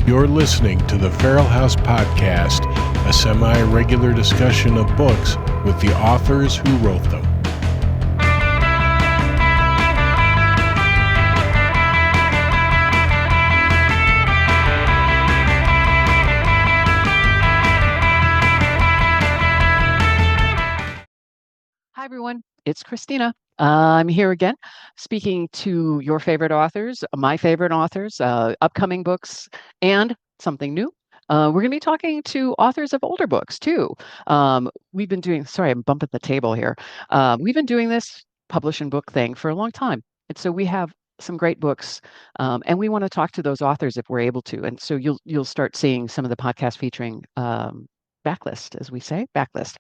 You're listening to the Feral House Podcast, a semi-regular discussion of books with the authors who wrote them. Hi, everyone. It's Christina. I'm here again speaking to your favorite authors, my favorite authors, upcoming books, and something new. We're going to be talking to authors of older books, too. We've been doing, sorry, I'm bumping the table here. We've been doing this publish and book thing for a long time. And so we have some great books, and we want to talk to those authors if we're able to. And so you'll start seeing some of the podcasts featuring backlist, as we say, backlist.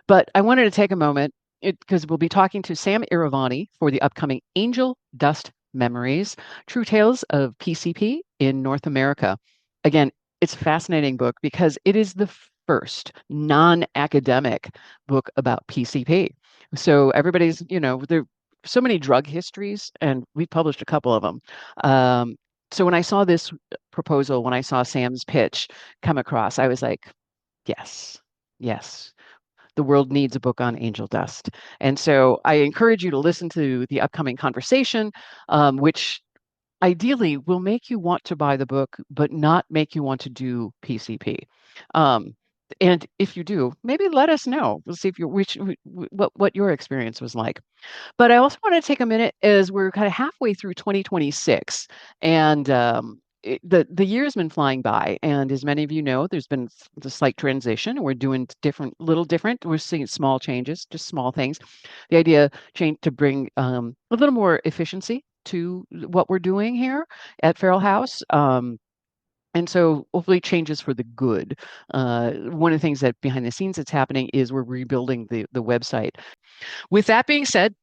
But I wanted to take a moment because we'll be talking to Sam Iravani for the upcoming Angel Dust Memories, True Tales of PCP in North America. Again, it's a fascinating book because it is the first non-academic book about PCP. So everybody's, there are so many drug histories, and we published a couple of them. So when I saw this proposal, when I saw Sam's pitch come across, I was like, yes. The world needs a book on angel dust. And so I encourage you to listen to the upcoming conversation, which ideally will make you want to buy the book, but not make you want to do PCP. And if you do, maybe let us know. We'll see if what your experience was like. But I also want to take a minute as we're kind of halfway through 2026, and the year's been flying by, and as many of you know, there's been the slight transition. We're doing little different. We're seeing small changes, just small things. The idea change to bring a little more efficiency to what we're doing here at Feral House. And so hopefully changes for the good. One of the things that behind the scenes that's happening is we're rebuilding the website. With that being said,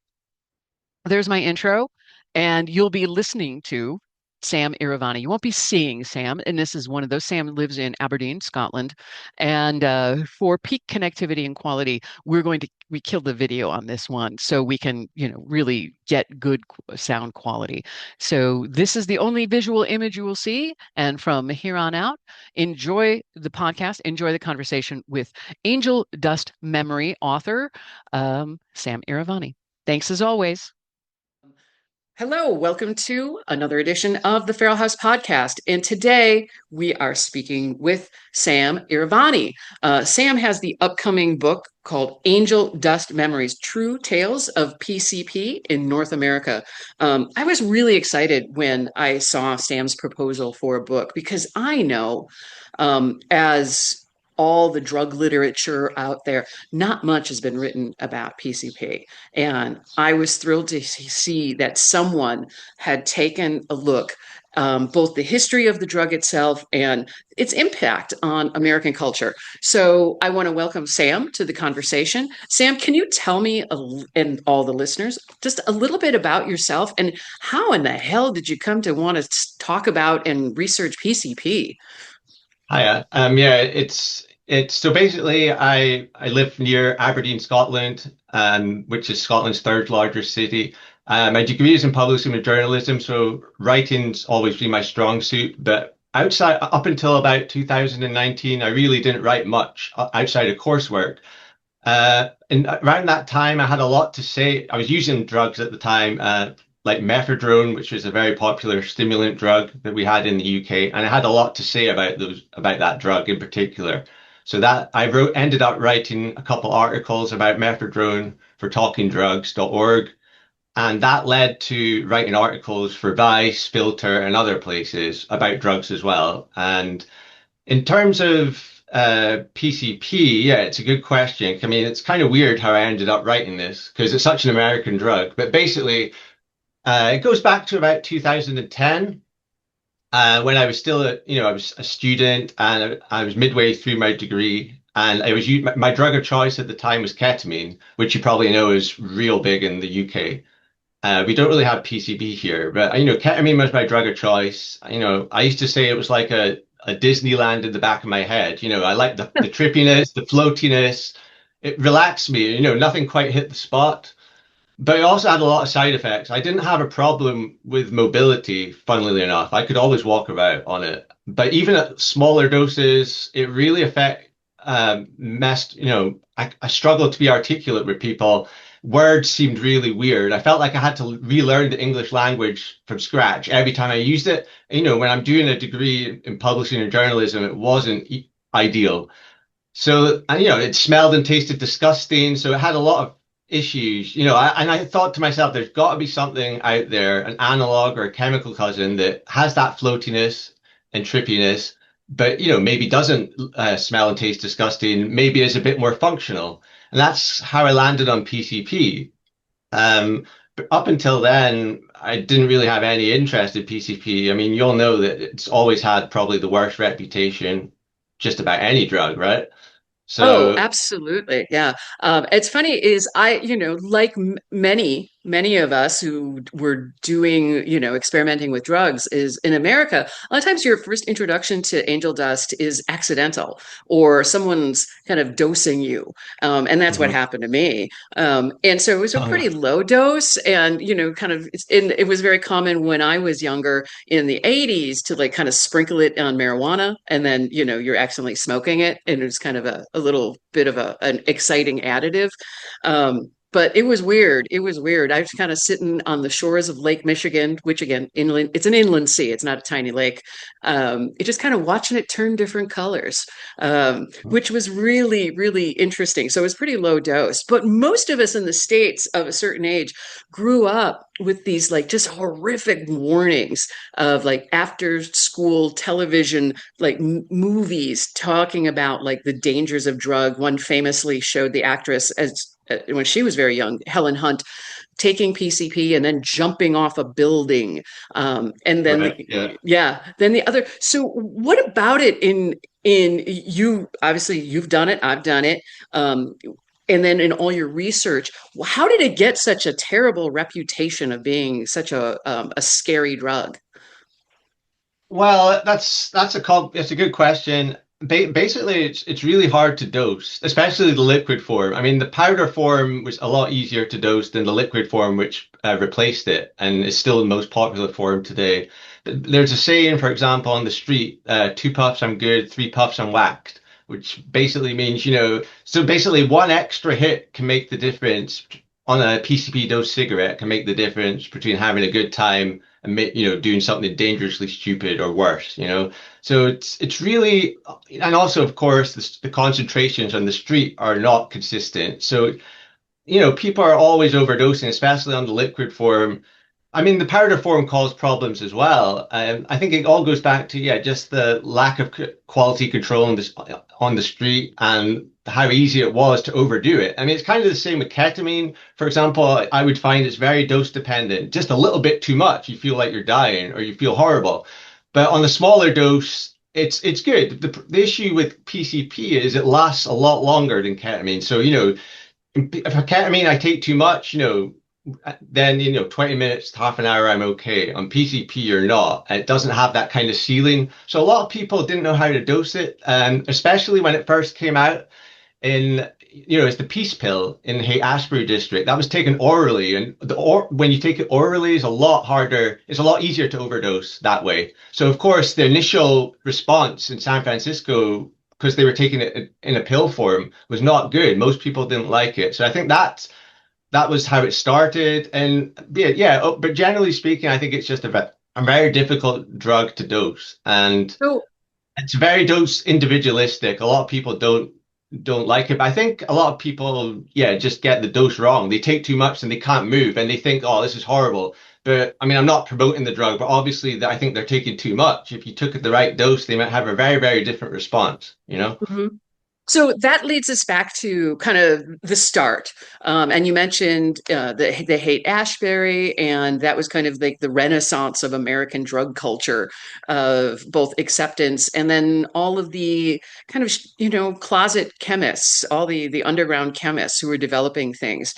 there's my intro, and you'll be listening to Sam Iravani. You won't be seeing Sam, and this is one of those. Sam lives in Aberdeen, Scotland, and for peak connectivity and quality, we killed the video on this one so we can, really get good sound quality. So this is the only visual image you will see, and from here on out, enjoy the podcast, enjoy the conversation with Angel Dust Memory author Sam Iravani. Thanks as always. Hello, welcome to another edition of the Feral House Podcast. And today we are speaking with Sam Iravani. Sam has the upcoming book called Angel Dust Memories, True Tales of PCP in North America. I was really excited when I saw Sam's proposal for a book because I know as all the drug literature out there, not much has been written about PCP. And I was thrilled to see that someone had taken a look, both the history of the drug itself and its impact on American culture. So I want to welcome Sam to the conversation. Sam, can you tell me, and all the listeners, just a little bit about yourself and how in the hell did you come to want to talk about and research PCP? Hiya. It's so basically I live near Aberdeen, Scotland, which is Scotland's third largest city. My degree is in publishing and journalism, so writing's always been my strong suit. But up until about 2019, I really didn't write much outside of coursework. And around that time, I had a lot to say. I was using drugs at the time, like methadone, which was a very popular stimulant drug that we had in the UK, and I had a lot to say about that drug in particular. So that ended up writing a couple articles about methadone for TalkingDrugs.org, and that led to writing articles for Vice, Filter, and other places about drugs as well. And in terms of PCP, yeah, it's a good question. I mean, it's kind of weird how I ended up writing this because it's such an American drug, but basically it goes back to about 2010. When I was still I was a student and I was midway through my degree, and my drug of choice at the time was ketamine, which you probably know is real big in the UK. We don't really have PCP here, but ketamine was my drug of choice. I used to say it was like a Disneyland in the back of my head. I liked the trippiness, the floatiness. It relaxed me. Nothing quite hit the spot. but it also had a lot of side effects. I didn't have a problem with mobility, funnily enough. I could always walk about on it. But even at smaller doses, it really messed, I struggled to be articulate with people. Words seemed really weird. I felt like I had to relearn the English language from scratch every time I used it. When I'm doing a degree in publishing and journalism, it wasn't ideal. So, it smelled and tasted disgusting. So it had a lot of issues, and I thought to myself, there's got to be something out there, an analog or a chemical cousin that has that floatiness and trippiness, but, maybe doesn't smell and taste disgusting, maybe is a bit more functional. And that's how I landed on PCP. But up until then, I didn't really have any interest in PCP. I mean, you'll know that it's always had probably the worst reputation, just about any drug, right? Oh, So, absolutely. Yeah. It's funny is like many of us who were doing, experimenting with drugs is in America, a lot of times your first introduction to angel dust is accidental or someone's kind of dosing you. And that's what mhm. happened to me. And so it was a Oh, pretty yeah. low dose and, it was very common when I was younger in the 80s to like kind of sprinkle it on marijuana and then you're accidentally smoking it and it's kind of a little bit of an exciting additive. But it was weird. It was weird. I was kind of sitting on the shores of Lake Michigan, which again, inland, it's an inland sea. It's not a tiny lake. It just kind of watching it turn different colors, which was really, really interesting. So it was pretty low dose. But most of us in the States of a certain age grew up with these like just horrific warnings of like after school television, like movies talking about like the dangers of drug. One famously showed the actress as when she was very young, Helen Hunt, taking PCP and then jumping off a building. And then Right. Yeah. then the other. So what about it in you? Obviously, you've done it. I've done it. And then in all your research, how did it get such a terrible reputation of being such a scary drug? Well, that's a good question. Basically, it's really hard to dose, especially the liquid form. I mean, the powder form was a lot easier to dose than the liquid form, which replaced it, and is still the most popular form today. There's a saying, for example, on the street, 2 puffs I'm good, 3 puffs I'm whacked, which basically means, so basically one extra hit can make the difference on a PCP dose cigarette can make the difference between having a good time and doing something dangerously stupid or worse. So it's really, and also of course the concentrations on the street are not consistent. So people are always overdosing, especially on the liquid form. I mean, the powder form caused problems as well. I think it all goes back to, yeah, just the lack of quality control on the street and how easy it was to overdo it. I mean, it's kind of the same with ketamine. For example, I would find it's very dose dependent. Just a little bit too much, you feel like you're dying or you feel horrible. But on the smaller dose, it's good. The issue with PCP is it lasts a lot longer than ketamine. So, if a ketamine I take too much, then 20 minutes, half an hour, I'm okay. On PCP, you're not. It doesn't have that kind of ceiling. So a lot of people didn't know how to dose it, especially when it first came out in, it's the peace pill in Haight-Ashbury district. That was taken orally, and when you take it orally, is a lot harder. It's a lot easier to overdose that way. So of course, the initial response in San Francisco, because they were taking it in a pill form, was not good. Most people didn't like it. So I think that was how it started. And yeah, but generally speaking, I think it's just a very difficult drug to dose, and So it's very dose individualistic. A lot of people don't like it, but I think a lot of people, yeah, just get the dose wrong. They take too much and they can't move, and they think, oh, this is horrible. But I mean, I'm not promoting the drug, but obviously, I think they're taking too much. If you took it the right dose, they might have a very, very different response. Mhm. So that leads us back to kind of the start. And you mentioned the Haight-Ashbury, and that was kind of like the renaissance of American drug culture of both acceptance and then all of the kind of, closet chemists, all the underground chemists who were developing things.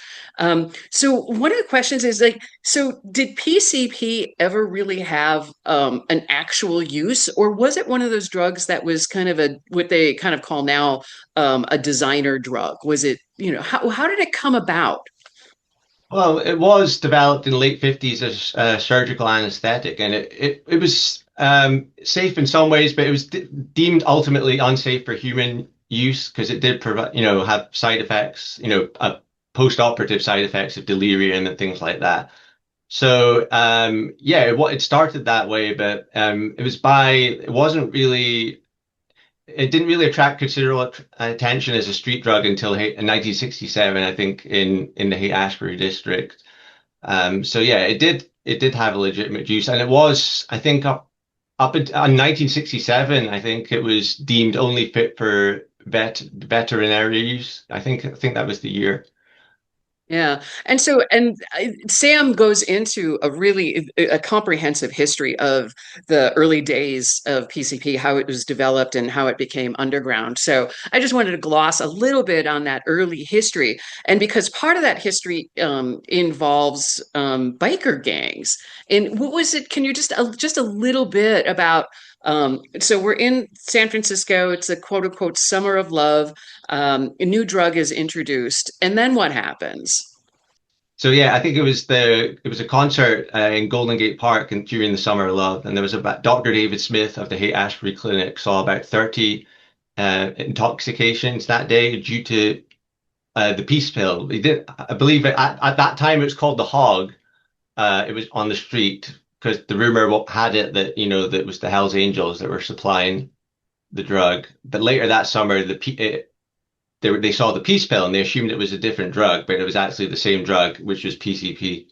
So one of the questions is like, so did PCP ever really have an actual use, or was it one of those drugs that was kind of what they kind of call now a designer drug? Was it, how did it come about? Well, it was developed in the late 50s as surgical anesthetic, and it was safe in some ways, but it was deemed ultimately unsafe for human use because it did provide, have side effects, post-operative side effects of delirium and things like that. So, yeah, it started that way, but it didn't really attract considerable attention as a street drug until in 1967, I think, in the Haight-Ashbury district. So yeah, it did have a legitimate use, and it was, I think, up in 1967, I think it was deemed only fit for veterinary use. I think that was the year. Yeah. And Sam goes into a comprehensive history of the early days of PCP, how it was developed and how it became underground. So I just wanted to gloss a little bit on that early history. And because part of that history involves biker gangs. And what was it? Can you just a little bit about so we're in San Francisco. It's a quote unquote summer of love. A new drug is introduced, and then what happens? So yeah, I think it was a concert in Golden Gate Park and during the Summer of Love, and there was about Dr. David Smith of the Haight-Ashbury Clinic saw about 30 intoxications that day due to the peace pill. He did, I believe, at that time it was called the Hog. It was on the street because the rumor had it that that it was the Hells Angels that were supplying the drug. But later that summer, they saw the peace pill and they assumed it was a different drug, but it was actually the same drug, which was PCP.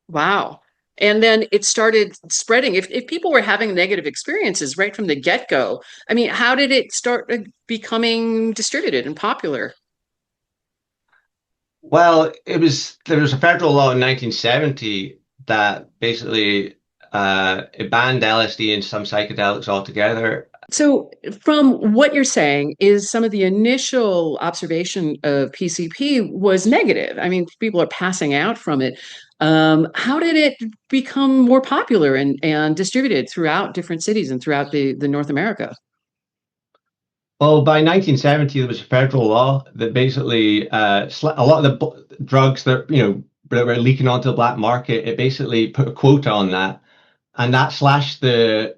Wow. And then it started spreading. If people were having negative experiences right from the get-go, I mean, how did it start becoming distributed and popular? Well, there was a federal law in 1970 that basically it banned LSD and some psychedelics altogether. So, from what you're saying, is some of the initial observation of PCP was negative. I mean, people are passing out from it. How did it become more popular and distributed throughout different cities and throughout the North America? Well, by 1970, there was a federal law that basically a lot of the drugs that were leaking onto the black market, it basically put a quota on that, and that slashed the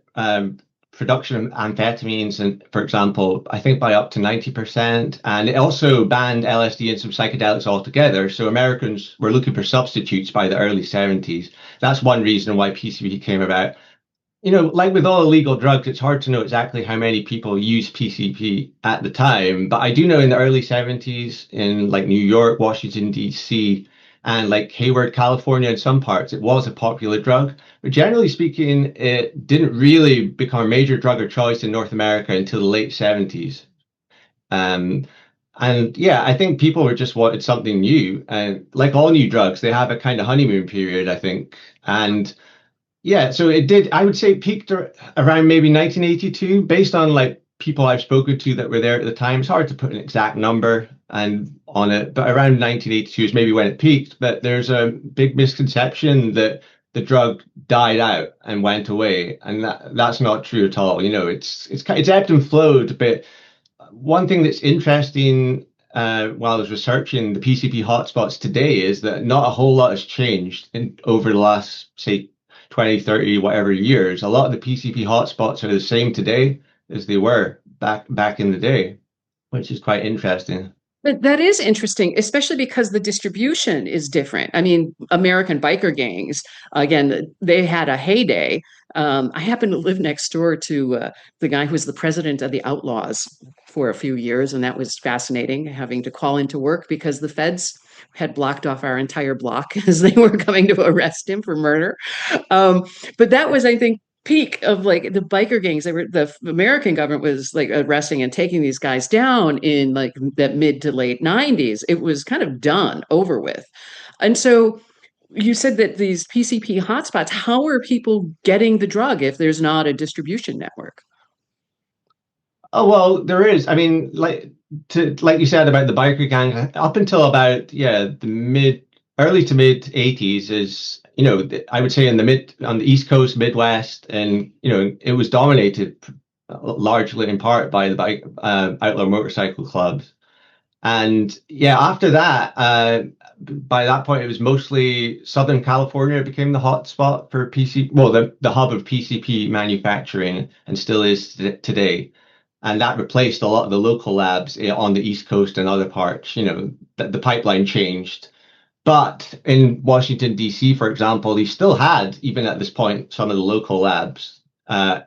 production of amphetamines, and for example, I think by up to 90%. And it also banned LSD and some psychedelics altogether. So Americans were looking for substitutes by the early 70s. That's one reason why PCP came about. Like with all illegal drugs, it's hard to know exactly how many people use PCP at the time. But I do know in the early 70s in like New York, Washington, D.C., and like Hayward, California, in some parts, it was a popular drug. But generally speaking, it didn't really become a major drug of choice in North America until the late 70s. And yeah, I think people just wanted something new. And like all new drugs, they have a kind of honeymoon period, I think. And yeah, so it did, I would say it peaked around maybe 1982, based on like people I've spoken to that were there at the time. It's hard to put an exact number and on it, but around 1982 is maybe when it peaked. But there's a big misconception that the drug died out and went away, and that's not true at all. It's ebbed and flowed. But one thing that's interesting while I was researching the PCP hotspots today is that not a whole lot has changed over the last, say, 20, 30, whatever years. A lot of the PCP hotspots are the same today as they were back in the day, which is quite interesting. But that is interesting, especially because the distribution is different. I mean, American biker gangs, again, they had a heyday. I happened to live next door to the guy who was the president of the Outlaws for a few years, and that was fascinating, having to call into work because the feds had blocked off our entire block as they were coming to arrest him for murder. But that was, I think, peak of like the biker gangs. The American government was like arresting and taking these guys down in like that mid to late 90s. It was kind of done, over with. And so you said that these PCP hotspots, how are people getting the drug if there's not a distribution network? Oh, well, there is. I mean, like you said about the biker gang, up until about the early to mid 80s is, I would say on the East Coast, Midwest, and it was dominated largely in part by the outlaw motorcycle clubs. And yeah, after that, by that point, it was mostly Southern California became the hotspot for the hub of PCP manufacturing, and still is today. And that replaced a lot of the local labs on the East Coast and other parts. You know, the pipeline changed. But in Washington, D.C., for example, they still had, even at this point, some of the local labs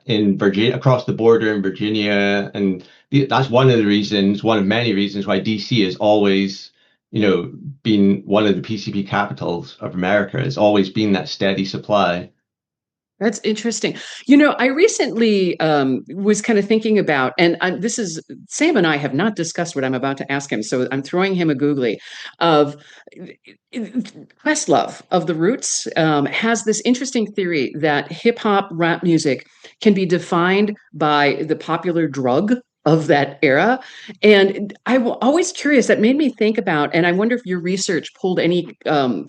in Virginia, across the border in Virginia. And that's one of many reasons why D.C. has always, been one of the PCP capitals of America. It's always been that steady supply. That's interesting. I recently was kind of thinking about, and Sam and I have not discussed what I'm about to ask him, so I'm throwing him a googly of Questlove of The Roots has this interesting theory that hip hop rap music can be defined by the popular drug of that era. And I'm always curious, that made me think about, and I wonder if your research pulled any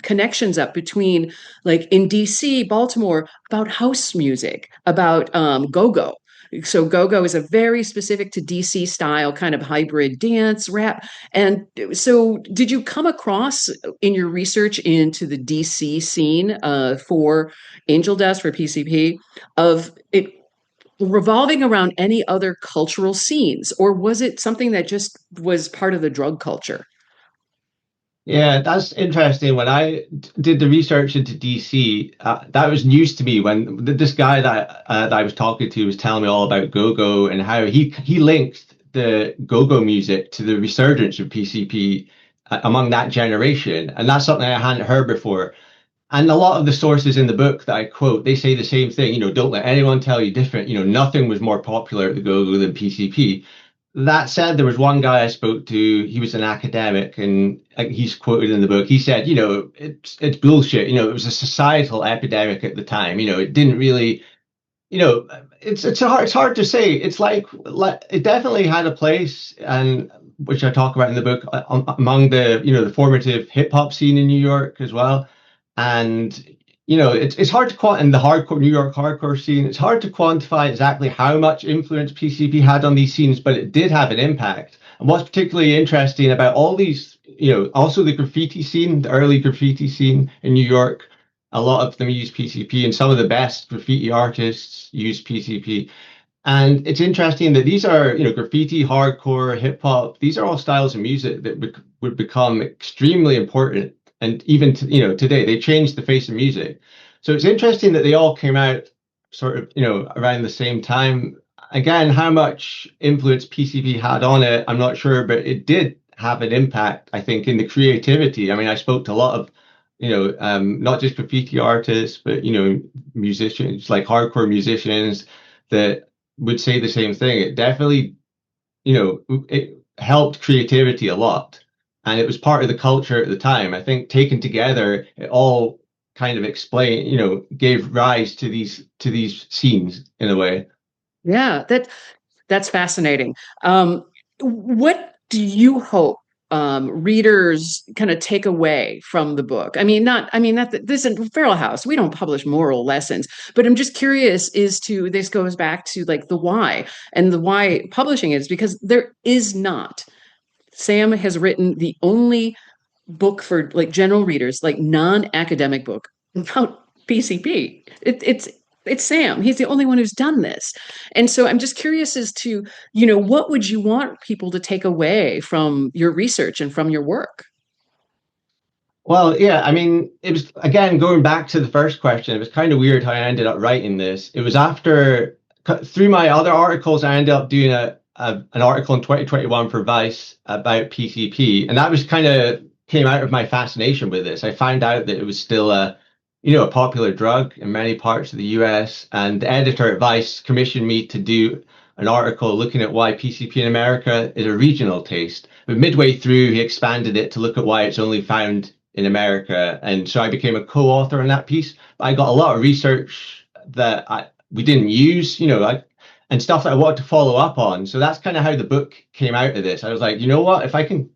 connections up between, like in DC, Baltimore, about house music, about go-go. So go-go is a very specific to DC style kind of hybrid dance rap. And so did you come across in your research into the DC scene for Angel Dust, for PCP, of it revolving around any other cultural scenes, or was it something that just was part of the drug culture? Yeah, that's interesting. When I did the research into DC, that was news to me when this guy that I was talking to was telling me all about go-go and how he linked the go-go music to the resurgence of PCP among that generation. And that's something I hadn't heard before. And a lot of the sources in the book that I quote, they say the same thing, don't let anyone tell you different. Nothing was more popular at the go-go than PCP. That said, there was one guy I spoke to, he was an academic, and he's quoted in the book. He said, it's bullshit. It was a societal epidemic at the time. It didn't really, it's hard to say. It's like it definitely had a place, and which I talk about in the book, among the formative hip hop scene in New York as well. And it's hard to in the hardcore New York hardcore scene. It's hard to quantify exactly how much influence PCP had on these scenes, but it did have an impact. And what's particularly interesting about all these, also the graffiti scene, the early graffiti scene in New York, a lot of them use PCP, and some of the best graffiti artists use PCP. And it's interesting that these are, graffiti, hardcore, hip hop. These are all styles of music that would become extremely important. And even today, they changed the face of music. So it's interesting that they all came out sort of, around the same time. Again, how much influence PCP had on it, I'm not sure, but it did have an impact, I think, in the creativity. I mean, I spoke to a lot of, not just graffiti artists, but, musicians, like hardcore musicians that would say the same thing. It definitely, it helped creativity a lot. And it was part of the culture at the time. I think taken together, it all kind of gave rise to these scenes in a way. Yeah, that's fascinating. What do you hope readers kind of take away from the book? This is Feral House. We don't publish moral lessons, but I'm just curious this goes back to like the why, and the why publishing is because there is not. Sam has written the only book for like general readers, like non-academic book about PCP. It's Sam. He's the only one who's done this. And so I'm just curious as to, what would you want people to take away from your research and from your work? Well, yeah, I mean, it was, again, going back to the first question, it was kind of weird how I ended up writing this. It was through my other articles, I ended up doing an article in 2021 for Vice about PCP, and that was came out of my fascination with this. I found out that it was still a popular drug in many parts of the US, and the editor at Vice commissioned me to do an article looking at why PCP in America is a regional taste. But midway through, he expanded it to look at why it's only found in America, and so I became a co-author on that piece. But I got a lot of research that we didn't use, and stuff that I wanted to follow up on. So that's kind of how the book came out of this. I was like, you know what, if I can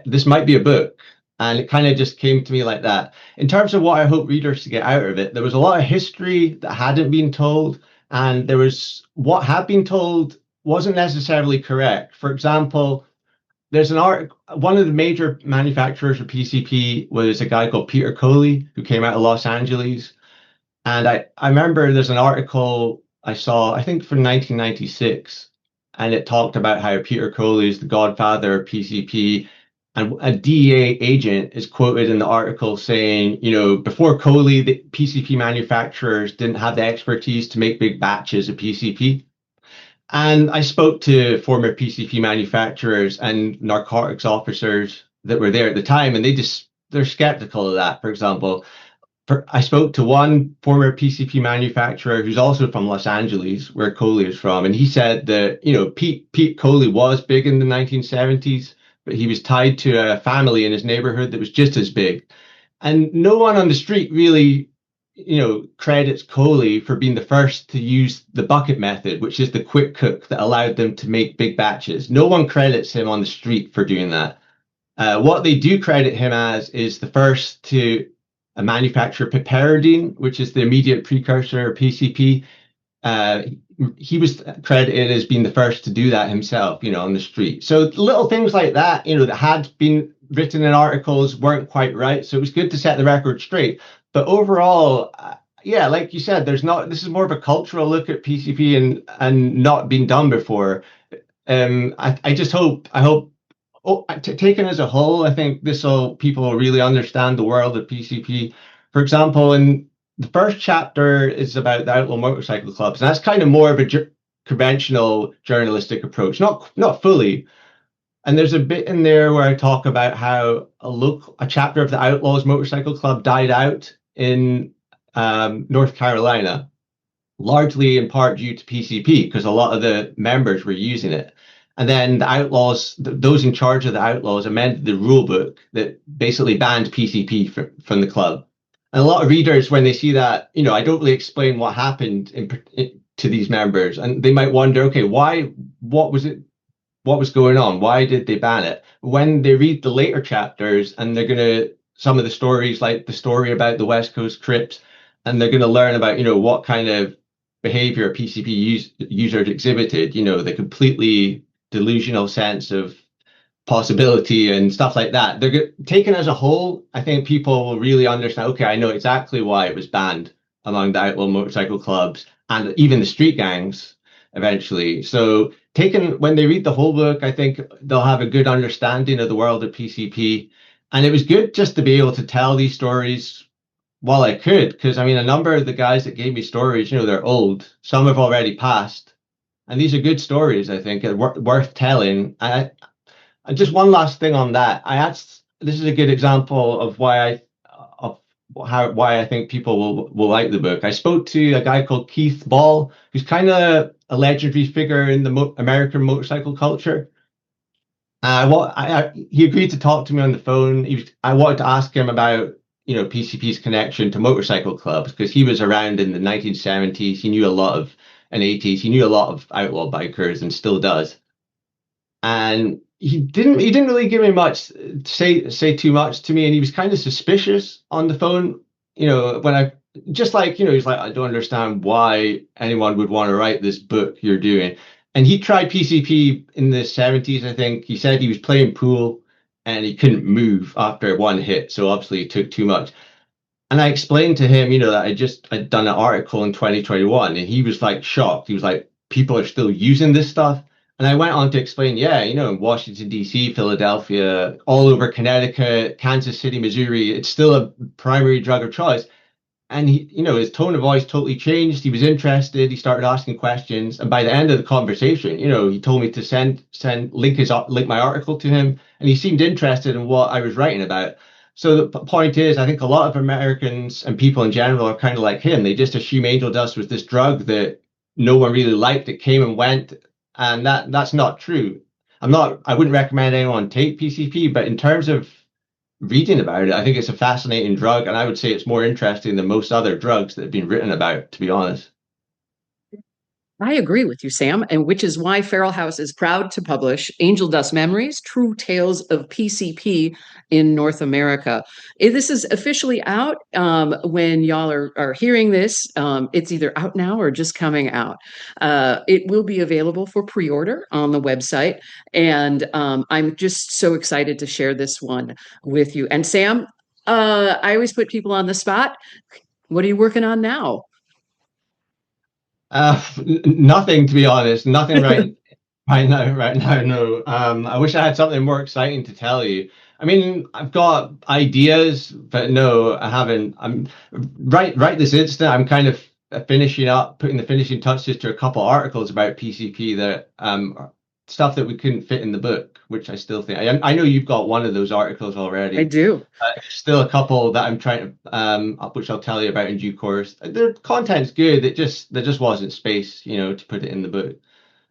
this might be a book. And it kind of just came to me like that. In terms of what I hope readers to get out of it, there was a lot of history that hadn't been told. And there was what had been told wasn't necessarily correct. For example, there's an art. One of the major manufacturers of PCP was a guy called Peter Coley, who came out of Los Angeles. And I remember there's an article I saw, I think from 1996, and it talked about how Peter Coley is the godfather of PCP. And a DEA agent is quoted in the article saying, before Coley, the PCP manufacturers didn't have the expertise to make big batches of PCP. And I spoke to former PCP manufacturers and narcotics officers that were there at the time, and they're skeptical of that. For example, I spoke to one former PCP manufacturer who's also from Los Angeles, where Coley is from, and he said that, Pete Coley was big in the 1970s, but he was tied to a family in his neighborhood that was just as big. And no one on the street really, credits Coley for being the first to use the bucket method, which is the quick cook that allowed them to make big batches. No one credits him on the street for doing that. What they do credit him as is the first to manufacture piperidine, which is the immediate precursor of PCP. He was credited as being the first to do that himself, on the street. So little things like that, that had been written in articles weren't quite right. So it was good to set the record straight. But overall, like you said, this is more of a cultural look at PCP and not been done before. I hope, taken as a whole, I think people will really understand the world of PCP. For example, in the first chapter is about the outlaw motorcycle clubs, and that's kind of more of a conventional journalistic approach, not fully. And there's a bit in there where I talk about how a chapter of the Outlaws Motorcycle Club died out in North Carolina, largely in part due to PCP, because a lot of the members were using it. And then the Outlaws, those in charge of the Outlaws, amended the rule book that basically banned PCP from the club. And a lot of readers, when they see that, I don't really explain what happened to these members, and they might wonder, okay, what was going on? Why did they ban it? When they read the later chapters, and some of the stories, like the story about the West Coast Crips, and they're going to learn about, what kind of behavior PCP users exhibited, the completely delusional sense of possibility and stuff like that. They're taken as a whole. I think people will really understand, okay, I know exactly why it was banned among the outlaw motorcycle clubs and even the street gangs eventually. So when they read the whole book, I think they'll have a good understanding of the world of PCP. And it was good just to be able to tell these stories while I could, because a number of the guys that gave me stories, they're old. Some have already passed. And these are good stories, I think, worth telling. And just one last thing on that. This is a good example of why I think people will like the book. I spoke to a guy called Keith Ball, who's kind of a legendary figure in the American motorcycle culture. He agreed to talk to me on the phone. I wanted to ask him about PCP's connection to motorcycle clubs, because he was around in the 1970s. He knew a lot of and 80s. He knew a lot of outlaw bikers and still does. And he didn't really give me much, say too much to me, and he was kind of suspicious on the phone. When he's like, I don't understand why anyone would want to write this book you're doing. And he tried PCP in the 70s, I think. He said he was playing pool and he couldn't move after one hit, so obviously it took too much. And I explained to him, that I'd done an article in 2021, and he was like shocked. He was like, people are still using this stuff. And I went on to explain, in Washington, D.C., Philadelphia, all over Connecticut, Kansas City, Missouri, it's still a primary drug of choice. And he, his tone of voice totally changed. He was interested. He started asking questions. And by the end of the conversation, he told me to link my article to him. And he seemed interested in what I was writing about. So the point is, I think a lot of Americans and people in general are kind of like him. They just assume angel dust was this drug that no one really liked. It came and went. And that's not true. I wouldn't recommend anyone take PCP, but in terms of reading about it, I think it's a fascinating drug, and I would say it's more interesting than most other drugs that have been written about, to be honest. I agree with you, Sam, and which is why Feral House is proud to publish Angel Dust Memories, True Tales of PCP in North America. This is officially out when y'all are hearing this. It's either out now or just coming out. It will be available for pre-order on the website, and I'm just so excited to share this one with you. And Sam, I always put people on the spot. What are you working on now? Nothing, to be honest. Nothing right now. No. I wish I had something more exciting to tell you. I mean, I've got ideas, but no, I haven't. I'm right this instant. I'm kind of putting the finishing touches to a couple articles about PCP that stuff that we couldn't fit in the book, which I still think. I know you've got one of those articles already. I do. Still a couple that I'm trying to, which I'll tell you about in due course. Their content's good. There just wasn't space, to put it in the book.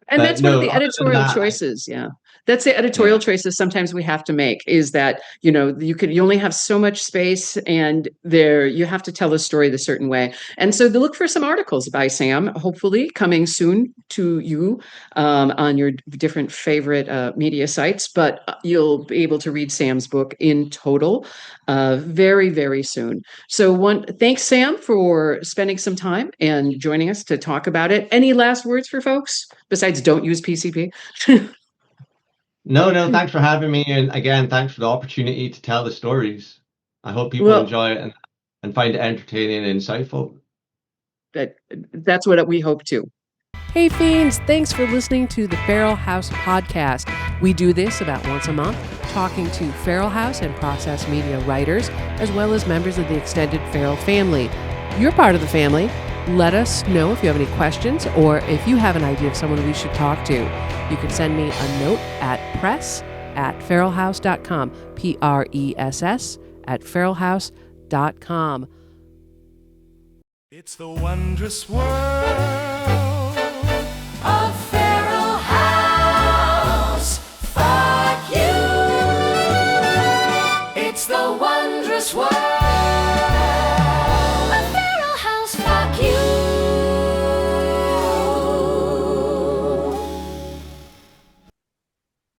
And that's one of the editorial choices. Yeah. That's the editorial choices sometimes we have to make, is that, you only have so much space, and you have to tell a story the certain way. And so look for some articles by Sam, hopefully coming soon to you on your different favorite media sites, but you'll be able to read Sam's book in total very, very soon. So thanks, Sam, for spending some time and joining us to talk about it. Any last words for folks besides don't use PCP? No, thanks for having me. And again, thanks for the opportunity to tell the stories. I hope people enjoy it and find it entertaining and insightful. That's what we hope too. Hey fiends, thanks for listening to the Feral House podcast. We do this about once a month, talking to Feral House and Process Media writers, as well as members of the extended Feral family. You're part of the family. Let us know if you have any questions, or if you have an idea of someone we should talk to. You can send me a note at press@feralhouse.com, press@feralhouse.com. It's the wondrous world